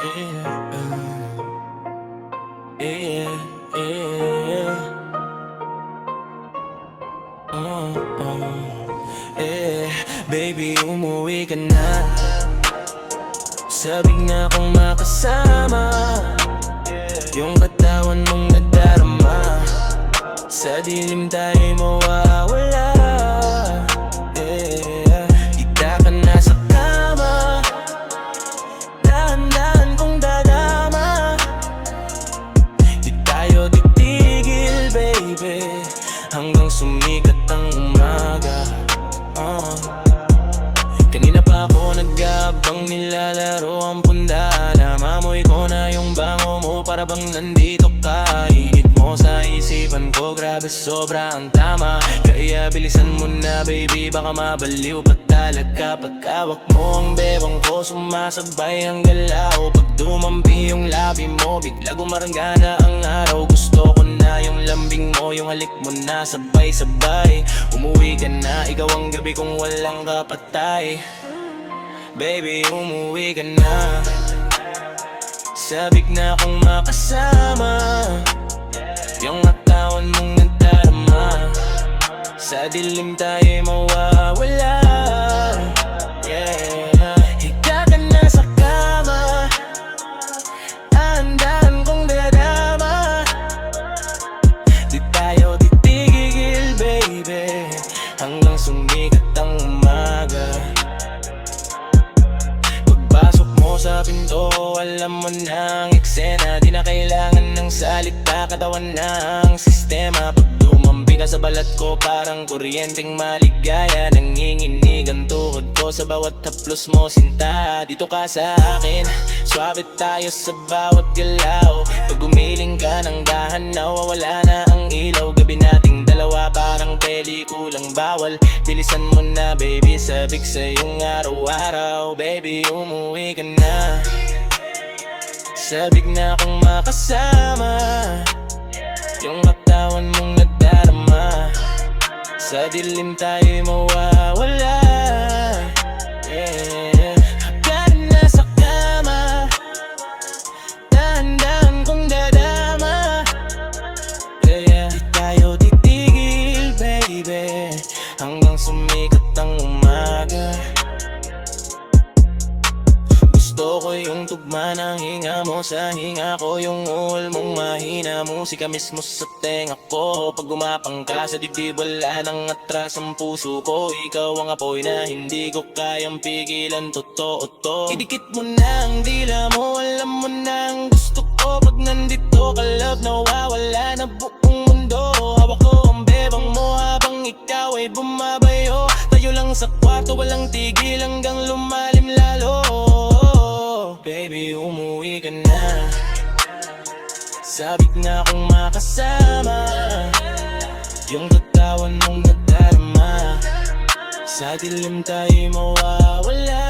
yeah, yeah. Oh, baby, umuwi ka na. Sabik na akong makasama. Yung katawan mong nadarama. Sa dilim tayo'y mawawala. Kita ka na sa kama. Dahan-dahan kong dadama. Di tayo titigil, baby, hanggang sumikat ang umaga. Kanina pa ako nag-aabang, nilalaro ang pundana. Mamoy ko na yung bango mo, para bang nandito ka. Higit mo sa isipan ko, grabe sobra ang tama. Kaya bilisan mo na, baby, baka mabaliw pa talaga. Pagkawak mo ang bewang ko, sumasabay ang galaw. Pag dumampi yung labi mo, bigla gumaranggana ang araw. Gusto ko na yung lambing mo, yung halik mo na sabay-sabay. Umuwi ka na, ikaw ang gabi kung walang kapatay. Baby, umuwi ka na. Sabik na akong makasama. Yung katawan mong nadarama. Sa dilim tayo'y mawawala. Yeah. Higa ka na sa kama. Dahan-dahan kong dadama. Di tayo titigil, baby, hanggang sumikat ang umaga. Pagpasok mo sa pinto, alam mo na ang eksena. Di na kailangan ng salita, katawan na ang sistema. Pag dumampi ka sa balat ko, parang kuryenteng maligaya. Nanginginig ang tuhod ko sa bawat haplos mo, sinta. Dito ka sa akin, swabe tayo sa bawat galaw. Pag gumiling ka ng dahan, nawawala na ang ilaw. Gabi nating dalawa, parang pelikulang bawal. Bilisan mo na, baby, sabik sa iyong araw-araw. Baby, umuwi ka na. Sabik na akong makasama. Yung katawan mong nadarama. Sa dilim tayo'y mawawala. Yeah. Hagad na sa kama. Dahan-dahan kong dadama. Kaya di tayo titigil, baby, hanggang sumikat ang umaga. Gusto ko yung tugma ng hinga mo sa hinga ko. Yung uhol mong mahina, musika mismo sa tenga ko. Pag gumapang ka sa dibdib, wala nang atras ang puso ko. Ikaw ang apoy na hindi ko kayang pigilan, totoo to. Idikit mo na ang dila mo, alam mo na ang gusto ko. Pag nandito ka, love, nawawala na buong mundo. Hawak ko ang bebang mo habang ikaw ay bumabayo. Tayo lang sa kwarto, walang tigil hanggang lumalim lalo. Baby, umuwi ka na. Sabik na akong makasama. Yung katawan mong nadarama. Sa dilim tayo'y mawawala.